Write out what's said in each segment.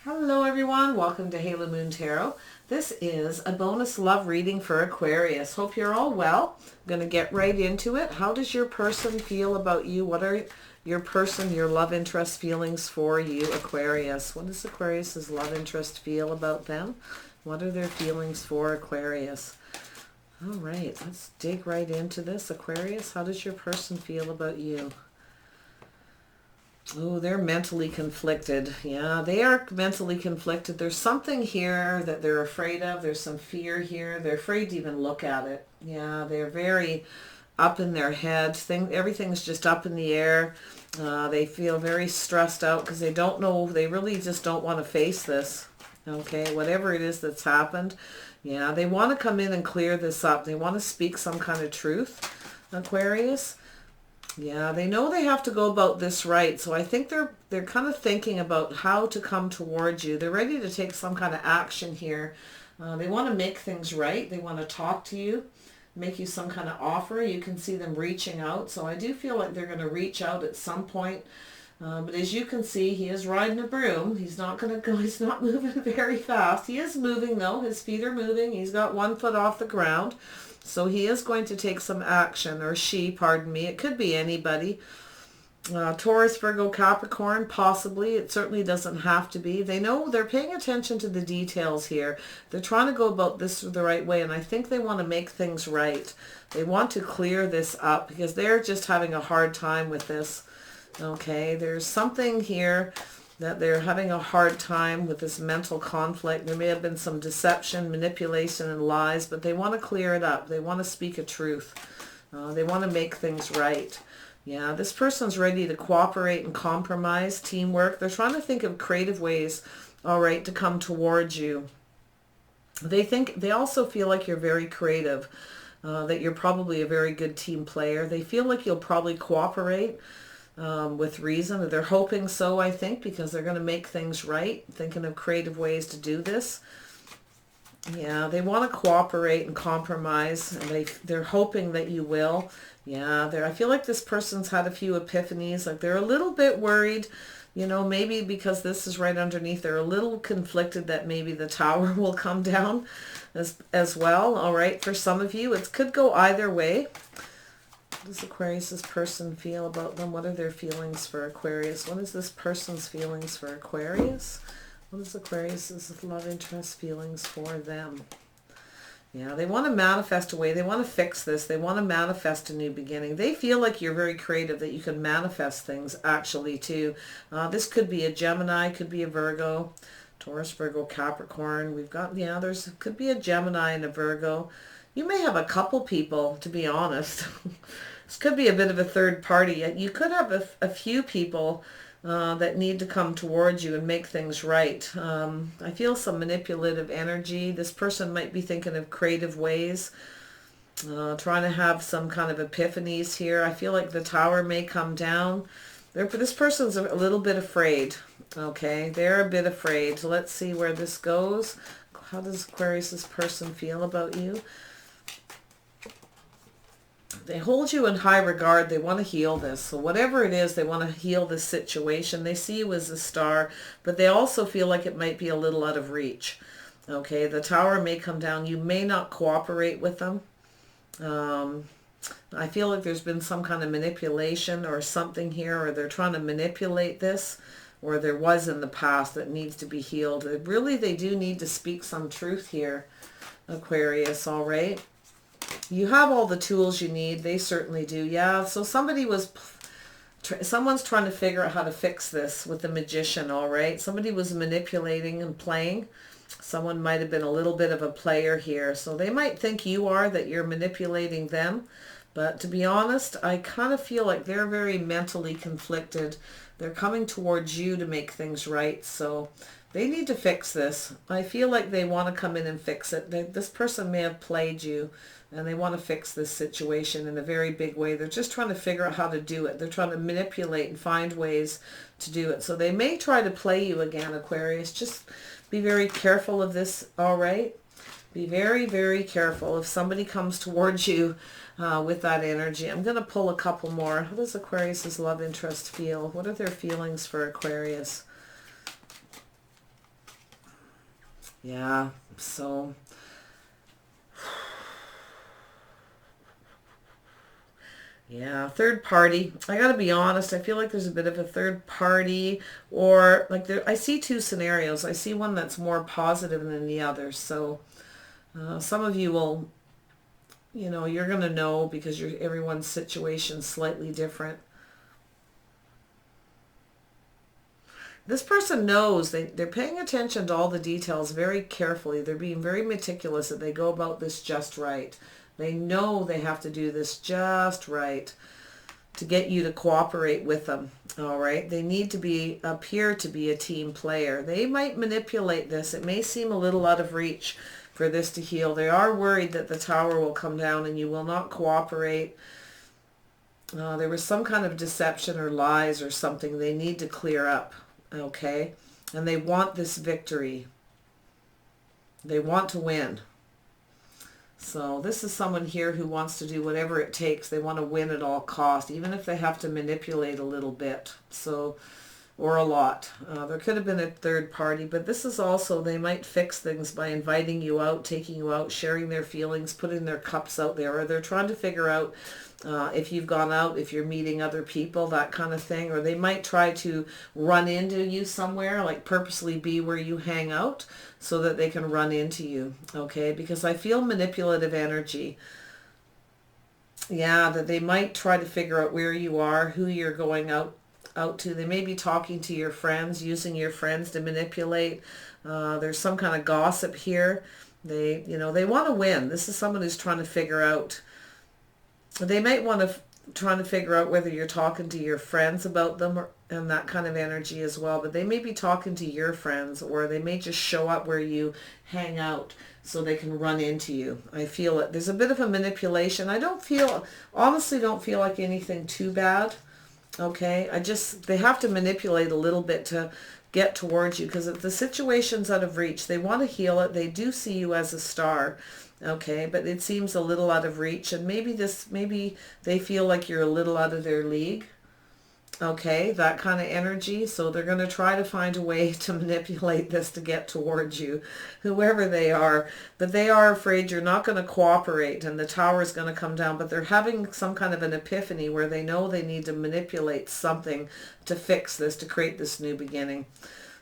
Hello everyone, welcome to Halo Moon Tarot. This is a bonus love reading for Aquarius. Hope you're all well. I'm going to get right into it. How does your person feel about you? What are your person, your love interest feelings for you, Aquarius? What does Aquarius's love interest feel about them? What are their feelings for Aquarius? All right, let's dig right into this. Aquarius, how does your person feel about you? Oh, they're mentally conflicted. Yeah, they are mentally conflicted. There's something here that they're afraid of. There's some fear here. They're afraid to even look at it. Yeah, they're very up in their head. Everything's just up in the air. They feel very stressed out because they don't know. They really just don't want to face this. Okay, whatever it is that's happened. Yeah, they want to come in and clear this up. They want to speak some kind of truth, Aquarius. Yeah, they know they have to go about this right. So I think they're kind of thinking about how to come towards you. They're ready to take some kind of action here. They want to make things right. They want to talk to you, make you some kind of offer. You can see them reaching out. So I do feel like they're going to reach out at some point. But as you can see, he is riding a broom. He's not going to go. He's not moving very fast. He is moving though. His feet are moving. He's got 1 foot off the ground. So he is going to take some action, or she, pardon me. It could be anybody. Taurus, Virgo, Capricorn, possibly. It certainly doesn't have to be. They know they're paying attention to the details here. They're trying to go about this the right way, and I think they want to make things right. They want to clear this up because they're just having a hard time with this. Okay, there's something here that they're having a hard time with, this mental conflict. There may have been some deception, manipulation, and lies, but they want to clear it up. They want to speak a truth. They want to make things right. Yeah, this person's ready to cooperate and compromise, teamwork. They're trying to think of creative ways, all right, to come towards you. They also feel like you're very creative, that you're probably a very good team player. They feel like you'll probably cooperate with reason. They're hoping so, I think, because they're going to make things right, thinking of creative ways to do this. Yeah, they want to cooperate and compromise, and they're hoping that you will. Yeah, I feel like this person's had a few epiphanies, like they're a little bit worried, you know, maybe because this is right underneath, they're a little conflicted that maybe the tower will come down as well. All right, for some of you, it could go either way. What does Aquarius's person feel about them? What are their feelings for Aquarius? What is this person's feelings for Aquarius? What is Aquarius's love interest feelings for them? Yeah, they want to manifest a way. They want to fix this. They want to manifest a new beginning. They feel like you're very creative, that you can manifest things actually too. This could be a Gemini, could be a Virgo, Taurus, Virgo, Capricorn. We've got, yeah, could be a Gemini and a Virgo. You may have a couple people, to be honest. This could be a bit of a third party. You could have a few people that need to come towards you and make things right. I feel some manipulative energy. This person might be thinking of creative ways, trying to have some kind of epiphanies here. I feel like the tower may come down. This person's a little bit afraid. Okay, they're a bit afraid. So let's see where this goes. How does Aquarius's person feel about you? They hold you in high regard. They want to heal this. So whatever it is, they want to heal this situation. They see you as a star, but they also feel like it might be a little out of reach. Okay, the tower may come down. You may not cooperate with them. I feel like there's been some kind of manipulation or something here, or they're trying to manipulate this, or there was in the past that needs to be healed. Really, they do need to speak some truth here, Aquarius, all right? You have all the tools you need. They certainly do. Yeah, so someone's trying to figure out how to fix this with the Magician, all right? Somebody was manipulating and playing. Someone might have been a little bit of a player here. So they might think that you're manipulating them. But to be honest, I kind of feel like they're very mentally conflicted. They're coming towards you to make things right. So they need to fix this. I feel like they want to come in and fix it. This person may have played you, and they want to fix this situation in a very big way. They're just trying to figure out how to do it. They're trying to manipulate and find ways to do it. So they may try to play you again, Aquarius. Just be very careful of this, all right? Be very, very careful if somebody comes towards you with that energy. I'm going to pull a couple more. How does Aquarius's love interest feel? What are their feelings for Aquarius? Yeah, so yeah, third party. I gotta be honest, I feel like there's a bit of a third party, or like I see two scenarios. I see one that's more positive than the other. So some of you will, you're gonna know because everyone's situation's slightly different. This person knows they're paying attention to all the details very carefully. They're being very meticulous that they go about this just right. They know they have to do this just right to get you to cooperate with them. All right. They need to appear to be a team player. They might manipulate this. It may seem a little out of reach for this to heal. They are worried that the tower will come down and you will not cooperate. There was some kind of deception or lies or something they need to clear up. Okay. And they want this victory. They want to win. So this is someone here who wants to do whatever it takes. They want to win at all cost, even if they have to manipulate a little bit. So, or a lot. There could have been a third party, but this is also, they might fix things by inviting you out, taking you out, sharing their feelings, putting their cups out there, or they're trying to figure out if you've gone out, if you're meeting other people, that kind of thing. Or they might try to run into you somewhere, like purposely be where you hang out so that they can run into you, okay? Because I feel manipulative energy. Yeah, that they might try to figure out where you are, who you're going out to. They may be talking to your friends, using your friends to manipulate. There's some kind of gossip here. They want to win. This is someone who's trying to figure out. They might want to trying to figure out whether you're talking to your friends about them and that kind of energy as well. But they may be talking to your friends, or they may just show up where you hang out so they can run into you. I feel it. There's a bit of a manipulation. Honestly don't feel like anything too bad. Okay. They have to manipulate a little bit to get towards you, because if the situation's out of reach, they want to heal it. They do see you as a star. Okay, but it seems a little out of reach, and maybe they feel like you're a little out of their league. Okay, that kind of energy. So they're going to try to find a way to manipulate this to get towards you, whoever they are. But they are afraid you're not going to cooperate and the tower is going to come down. But they're having some kind of an epiphany where they know they need to manipulate something to fix this, to create this new beginning.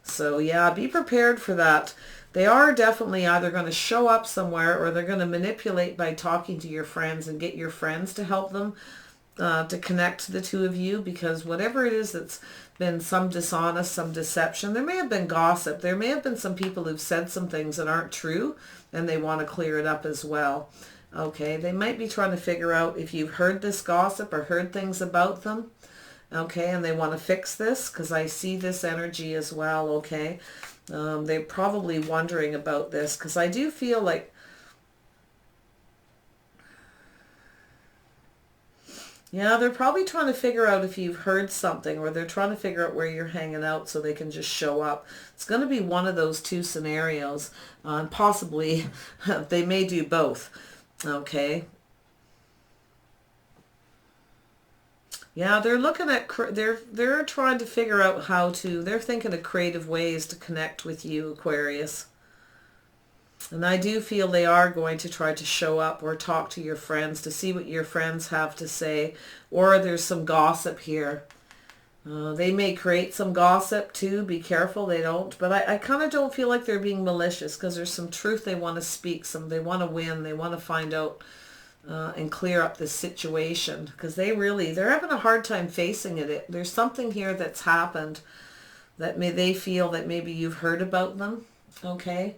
So yeah, be prepared for that. They are definitely either going to show up somewhere, or they're going to manipulate by talking to your friends and get your friends to help them to connect the two of you, because whatever it is that's been some dishonest, some deception, there may have been gossip. There may have been some people who've said some things that aren't true, and they want to clear it up as well. Okay, they might be trying to figure out if you've heard this gossip or heard things about them. Okay, and they want to fix this, because I see this energy as well. Okay. They're probably wondering about this, because I do feel like, yeah, they're probably trying to figure out if you've heard something, or they're trying to figure out where you're hanging out so they can just show up. It's going to be one of those two scenarios, and possibly they may do both. Okay. Yeah, they're looking at, they're trying to figure out they're thinking of creative ways to connect with you, Aquarius. And I do feel they are going to try to show up or talk to your friends to see what your friends have to say. Or there's some gossip here. They may create some gossip too. Be careful they don't. But I kind of don't feel like they're being malicious, because there's some truth they want to speak. They want to win. They want to find out and clear up this situation, because they're having a hard time facing it. There's something here that's happened that they feel that maybe you've heard about them. Okay.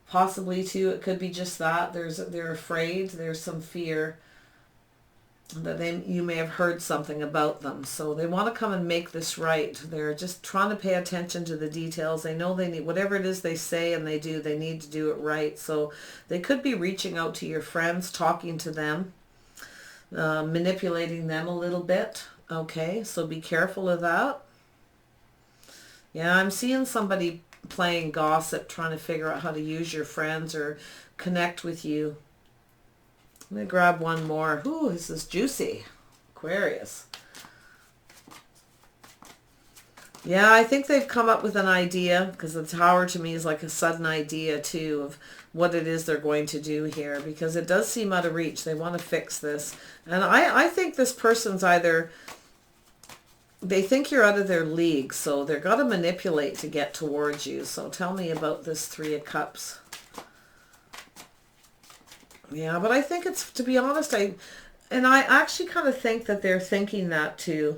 Possibly too, it could be just that they're afraid. There's some fear that you may have heard something about them. So they want to come and make this right. They're just trying to pay attention to the details. They know they need, whatever it is they say and they do, they need to do it right. So they could be reaching out to your friends, talking to them, manipulating them a little bit. Okay, so be careful of that. Yeah, I'm seeing somebody playing gossip, trying to figure out how to use your friends or connect with you. Let me grab one more. Ooh, this is juicy. Aquarius. Yeah, I think they've come up with an idea, because the Tower to me is like a sudden idea too of what it is they're going to do here, because it does seem out of reach. They want to fix this. And I think this person's either, they think you're out of their league, so they're going to manipulate to get towards you. So tell me about this Three of Cups. Yeah, but I think it's, to be honest, I actually kind of think that they're thinking that too.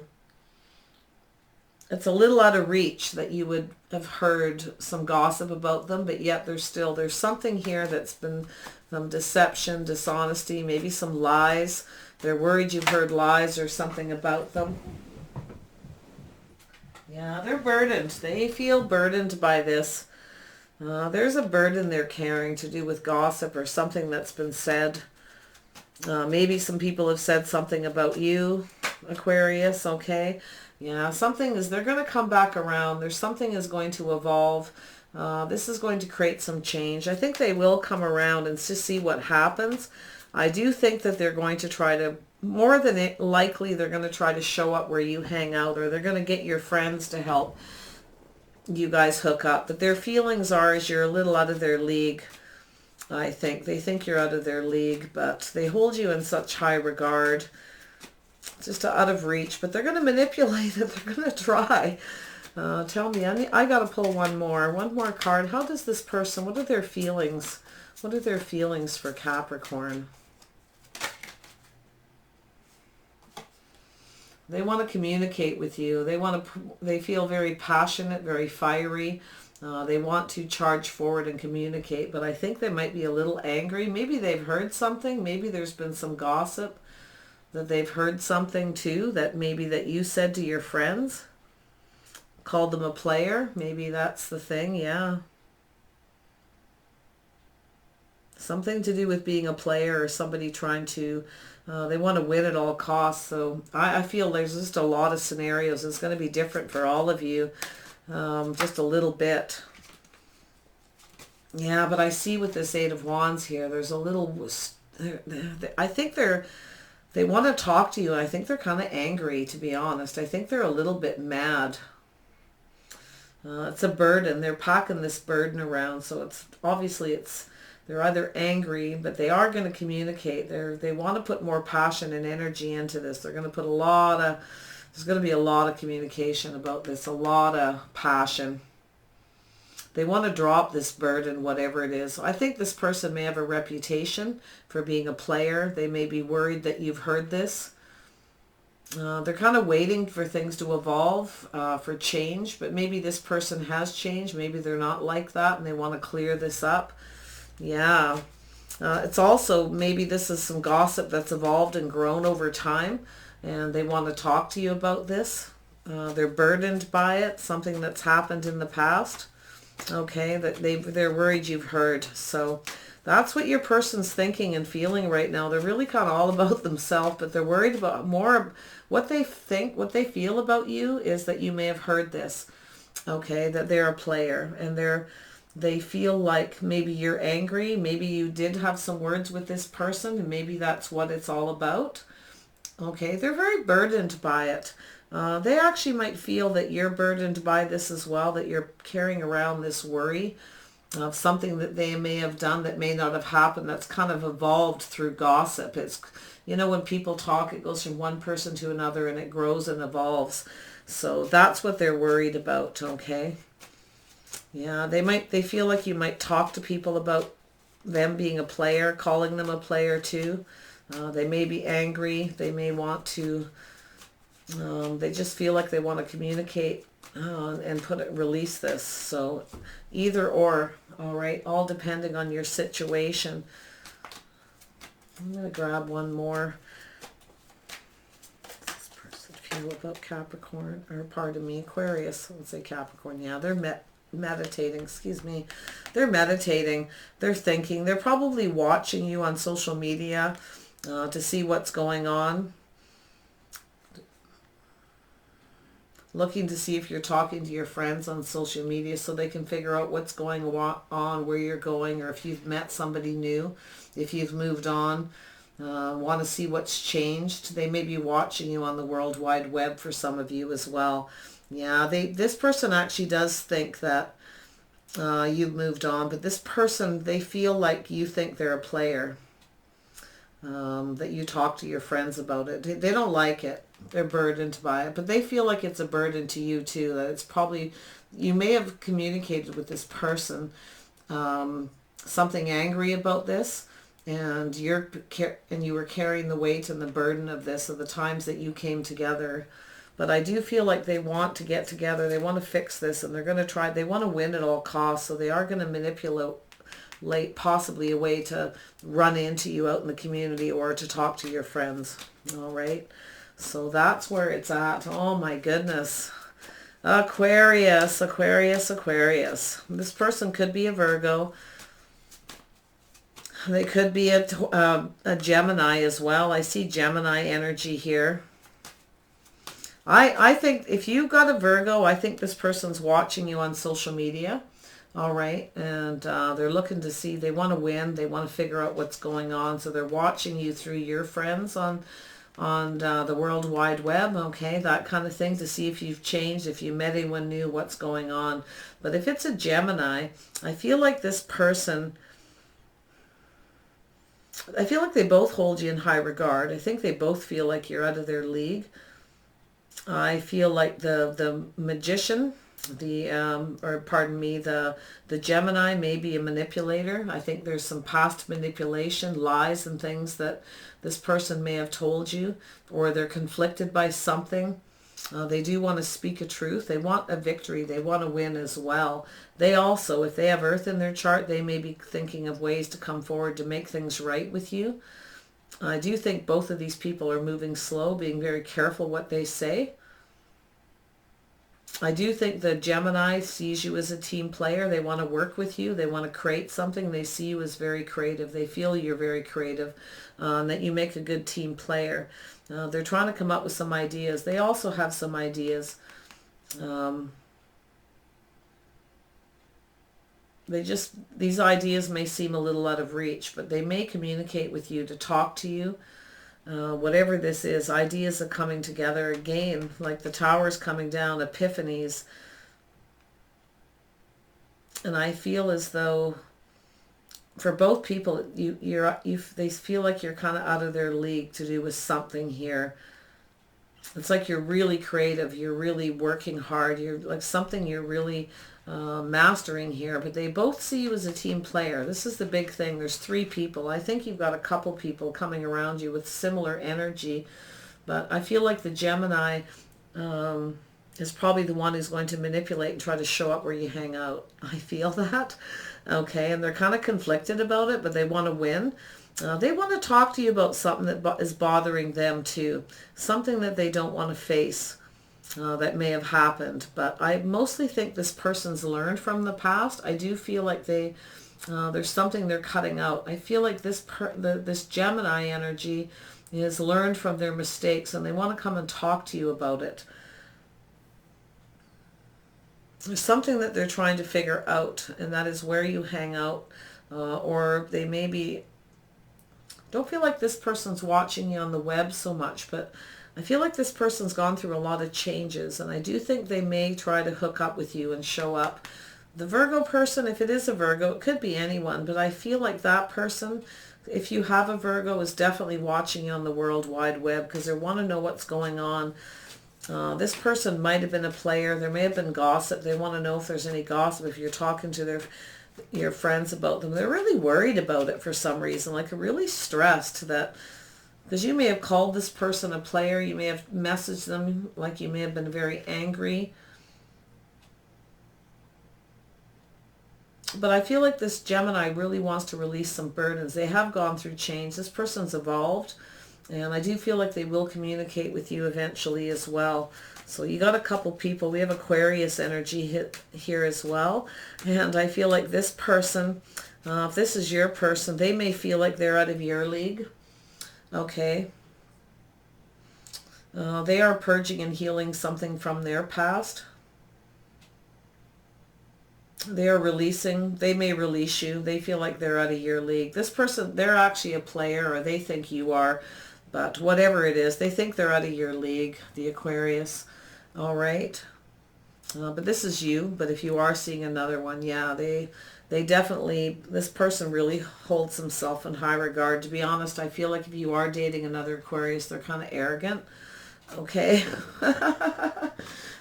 It's a little out of reach that you would have heard some gossip about them, but yet there's something here that's been some deception, dishonesty, maybe some lies. They're worried you've heard lies or something about them. Yeah, they're burdened. They feel burdened by this. There's a burden they're carrying to do with gossip or something that's been said. Maybe some people have said something about you, Aquarius, okay? Yeah, something is, they're going to come back around. There's something is going to evolve. This is going to create some change. I think they will come around and just see what happens. I do think that they're going to try to, more than likely, they're going to try to show up where you hang out, or they're going to get your friends to help you guys hook up. But their feelings are, is you're a little out of their league. I think they think you're out of their league, but they hold you in such high regard. Just out of reach, but they're going to manipulate it. They're going to try. Tell me, I got to pull one more card. How does this person, what are their feelings? What are their feelings for Capricorn? They want to communicate with you. They feel very passionate, very fiery. They want to charge forward and communicate, but I think they might be a little angry. Maybe they've heard something. Maybe there's been some gossip that they've heard something too, that maybe that you said to your friends, called them a player. Maybe that's the thing, yeah. Something to do with being a player, or somebody trying to, they want to win at all costs. So I feel there's just a lot of scenarios. It's going to be different for all of you, just a little bit. Yeah, but I see with this Eight of Wands here, there's a little, I think they want to talk to you. I think they're kind of angry, to be honest. I think they're a little bit mad. It's a burden. They're packing this burden around. So it's obviously they're either angry, but they are going to communicate. They want to put more passion and energy into this. They're going to put there's going to be a lot of communication about this, a lot of passion. They want to drop this burden, whatever it is. So I think this person may have a reputation for being a player. They may be worried that you've heard this. They're kind of waiting for things to evolve, for change. But maybe this person has changed. Maybe they're not like that and they want to clear this up. Yeah. It's also, maybe this is some gossip that's evolved and grown over time. And they want to talk to you about this. They're burdened by it, something that's happened in the past. Okay, that they're worried you've heard. So that's what your person's thinking and feeling right now. They're really kind of all about themselves, but they're worried about more. What they think, what they feel about you is that you may have heard this. Okay, that they're a player, and they feel like maybe you're angry. Maybe you did have some words with this person, and maybe that's what it's all about. Okay, they're very burdened by it. They actually might feel that you're burdened by this as well, that you're carrying around this worry of something that they may have done that may not have happened, that's kind of evolved through gossip. It's, when people talk, it goes from one person to another and it grows and evolves. So that's what they're worried about, okay? Yeah, they feel like you might talk to people about them being a player, calling them a player too. They may be angry. They may want to... they just feel like they want to communicate and release this. So either or, all right, all depending on your situation. I'm going to grab one more. This person feel about Capricorn, or pardon me, Aquarius. Let's say Capricorn. Yeah, they're meditating, excuse me. They're meditating. They're thinking. They're probably watching you on social media to see what's going on. Looking to see if you're talking to your friends on social media so they can figure out what's going on, where you're going, or if you've met somebody new, if you've moved on, want to see what's changed. They may be watching you on the World Wide Web for some of you as well. Yeah, this person actually does think that you've moved on, but this person, they feel like you think they're a player, that you talk to your friends about it. They don't like it. They're burdened by it, but they feel like it's a burden to you too, that it's probably, you may have communicated with this person something angry about this, and you were carrying the weight and the burden of this, of the times that you came together. But I do feel like they want to get together. They want to fix this, and they're going to try. They want to win at all costs, so they are going to manipulate possibly a way to run into you out in the community or to talk to your friends. All right. So that's where it's at. Oh my goodness. Aquarius, Aquarius, Aquarius. This person could be a Virgo. They could be a Gemini as well. I see Gemini energy here. I think if you got a Virgo, I think this person's watching you on social media. All right. And they're looking to see, they want to win. They want to figure out what's going on. So they're watching you through your friends on the World Wide Web. Okay. That kind of thing, to see if you've changed, if you met anyone new, what's going on. But if it's a Gemini, I feel like this person, I feel like they both hold you in high regard. I think they both feel like you're out of their league. I feel like the magician, the Gemini may be a manipulator. I think there's some past manipulation, lies and things that this person may have told you, or they're conflicted by something. They do want to speak a truth. They want a victory. They want to win as well. They also, if they have Earth in their chart, they may be thinking of ways to come forward to make things right with you. I do think both of these people are moving slow, being very careful what they say. I do think the Gemini sees you as a team player. They want to work with you. They want to create something. They see you as very creative. They feel you're very creative, that you make a good team player. They're trying to come up with some ideas. They also have some ideas. These ideas may seem a little out of reach, but they may communicate with you, to talk to you. Whatever this is, ideas are coming together again, like the towers coming down, epiphanies. And I feel as though for both people, they feel like you're kind of out of their league to do with something here. It's like you're really creative. You're really working hard. You're like something you're really mastering here. But they both see you as a team player. This is the big thing. There's 3 people. I think you've got a couple people coming around you with similar energy. But I feel like the Gemini is probably the one who's going to manipulate and try to show up where you hang out. I feel that. Okay, and they're kind of conflicted about it, but they want to win. They want to talk to you about something that is bothering them too. Something that they don't want to face that may have happened. But I mostly think this person's learned from the past. I do feel like there's something they're cutting out. I feel like this Gemini energy is learned from their mistakes, and they want to come and talk to you about it. There's something that they're trying to figure out, and that is where you hang out, or they maybe don't feel like this person's watching you on the web so much, but I feel like this person's gone through a lot of changes, and I do think they may try to hook up with you and show up. The Virgo person, if it is a Virgo, it could be anyone, but I feel like that person, if you have a Virgo, is definitely watching you on the World Wide Web, because they want to know what's going on. This person might have been a player. There may have been gossip. They want to know if there's any gossip. If you're talking to your friends about them, they're really worried about it for some reason, like really stressed that, because you may have called this person a player. You may have messaged them, like you may have been very angry. But I feel like this Gemini really wants to release some burdens. They have gone through change. This person's evolved. And I do feel like they will communicate with you eventually as well. So you got a couple people. We have Aquarius energy here as well. And I feel like this person, if this is your person, they may feel like they're out of your league. Okay. They are purging and healing something from their past. They are releasing. They may release you. They feel like they're out of your league. This person, they're actually a player, or they think you are. But whatever it is, they think they're out of your league, the Aquarius. All right. But this is you. But if you are seeing another one, yeah, they definitely, this person really holds himself in high regard. To be honest, I feel like if you are dating another Aquarius, they're kind of arrogant. Okay.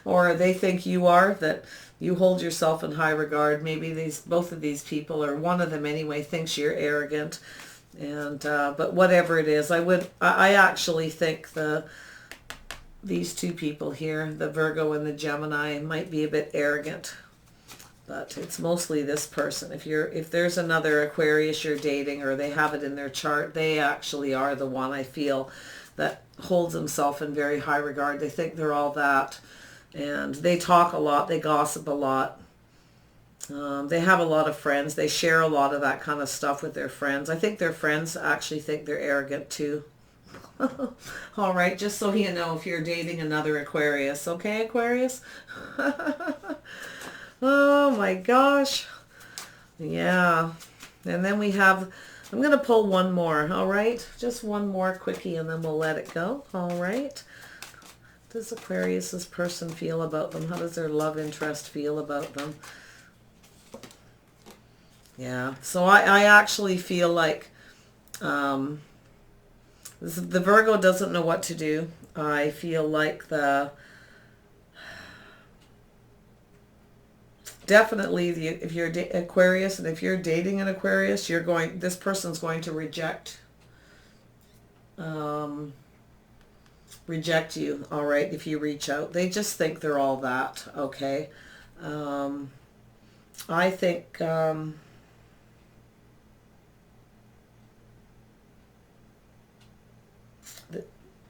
Or they think you are, that you hold yourself in high regard. Maybe both of these people, or one of them anyway, thinks you're arrogant. And but whatever it is, I actually think these two people here, the Virgo and the Gemini, might be a bit arrogant. But it's mostly this person. If there's another Aquarius you're dating, or they have it in their chart, they actually are the one, I feel, that holds himself in very high regard. They think they're all that. And they talk a lot. They gossip a lot. They have a lot of friends. They share a lot of that kind of stuff with their friends. I think their friends actually think they're arrogant too. All right, just so you know, if you're dating another Aquarius. Okay, Aquarius? Oh my gosh. Yeah. And then we have, I'm going to pull one more. All right, just one more quickie and then we'll let it go. All right. What does Aquarius's person feel about them? How does their love interest feel about them? Yeah, so I actually feel like the Virgo doesn't know what to do. I feel like definitely if you're Aquarius, and if you're dating an Aquarius, this person's going to reject you, all right, if you reach out. They just think they're all that, okay? I think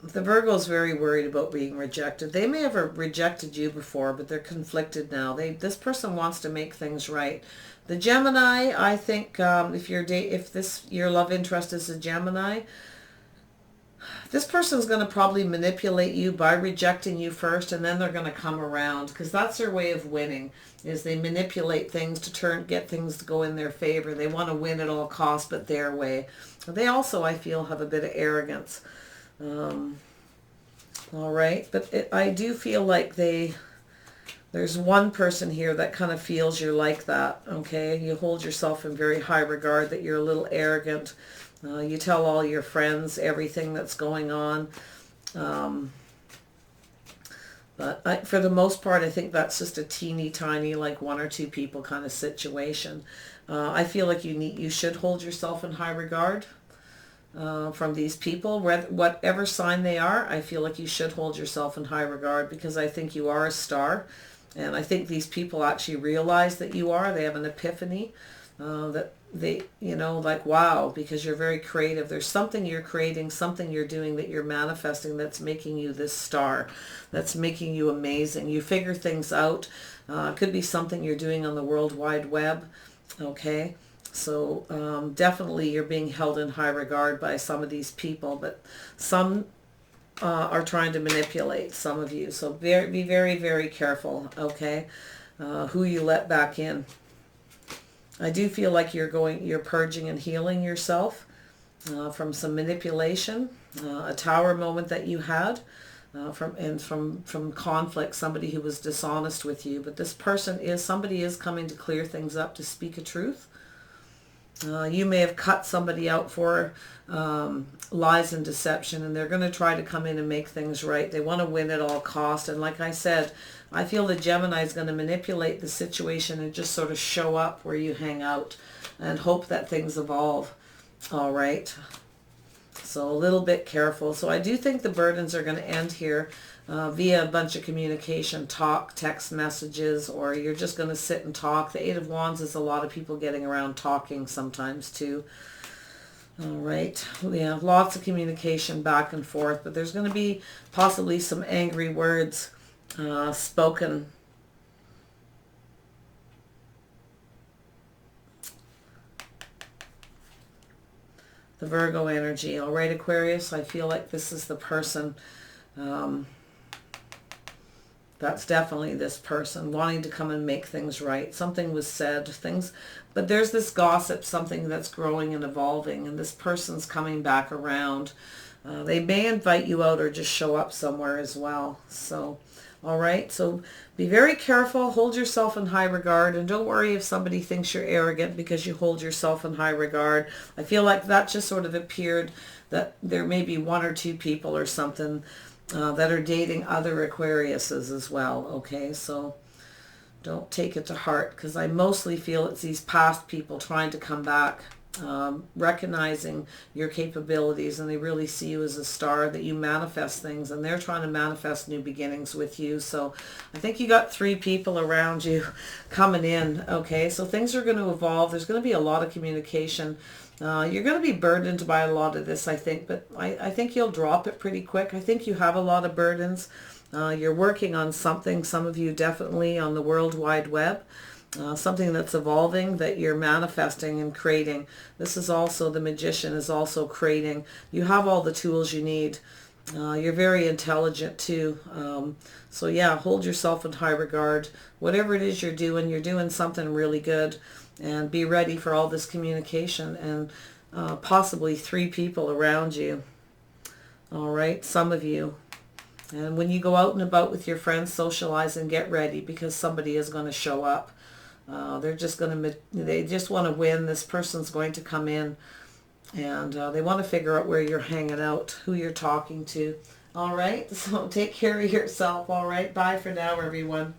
the Virgo is very worried about being rejected. They may have rejected you before, but they're conflicted now. This person wants to make things right. The Gemini, I think, if your love interest is a Gemini, this person's going to probably manipulate you by rejecting you first, and then they're going to come around, because that's their way of winning, is they manipulate things to get things to go in their favor. They want to win at all costs, but their way. They also, I feel, have a bit of arrogance. All right, but I do feel like there's one person here that kind of feels you're like that, okay? You hold yourself in very high regard, that you're a little arrogant. You tell all your friends everything that's going on. But for the most part, I think that's just a teeny tiny, like one or two people kind of situation. I feel like you should hold yourself in high regard. From these people, whatever sign they are, I feel like you should hold yourself in high regard, because I think you are a star, and I think these people actually realize that you are. They have an epiphany, that they, like, wow, because you're very creative. There's something you're creating, something you're doing, that you're manifesting, that's making you this star, that's making you amazing. You figure things out. It could be something you're doing on the World Wide Web, okay? So definitely you're being held in high regard by some of these people, but some are trying to manipulate some of you. So be very, very careful, okay, who you let back in. I do feel like you're purging and healing yourself from some manipulation, a tower moment that you had, from conflict, somebody who was dishonest with you. But this somebody is coming to clear things up, to speak a truth. You may have cut somebody out for lies and deception, and they're going to try to come in and make things right. They want to win at all cost. And like I said, I feel the Gemini is going to manipulate the situation and just sort of show up where you hang out and hope that things evolve. All right. So a little bit careful. So I do think the burdens are going to end here via a bunch of communication, talk, text messages, or you're just going to sit and talk. The Eight of Wands is a lot of people getting around talking sometimes too. All right. Yeah, lots of communication back and forth, but there's going to be possibly some angry words spoken. The Virgo energy. All right, Aquarius, I feel like this is the person. That's definitely this person wanting to come and make things right. Something was said, but there's this gossip, something that's growing and evolving, and this person's coming back around. They may invite you out or just show up somewhere as well. So All right, so be very careful, hold yourself in high regard, and don't worry if somebody thinks you're arrogant because you hold yourself in high regard. I feel like that just sort of appeared that there may be one or two people or something that are dating other Aquariuses as well, okay? So don't take it to heart, because I mostly feel it's these past people trying to come back, recognizing your capabilities, and they really see you as a star, that you manifest things, and they're trying to manifest new beginnings with you. So I think you got 3 people around you coming in, okay? So things are going to evolve. There's going to be a lot of communication. You're going to be burdened by a lot of this, I think, but I think you'll drop it pretty quick. I think you have a lot of burdens. You're working on something, some of you definitely on the World Wide Web. Something that's evolving, that you're manifesting and creating. This is also, the Magician is also creating. You have all the tools you need. You're very intelligent too. So yeah, hold yourself in high regard. Whatever it is you're doing something really good. And be ready for all this communication and possibly 3 people around you. All right, some of you. And when you go out and about with your friends, socialize and get ready, because somebody is going to show up. They just want to win. This person's going to come in, and they want to figure out where you're hanging out, who you're talking to. All right, so take care of yourself. All right, bye for now, everyone.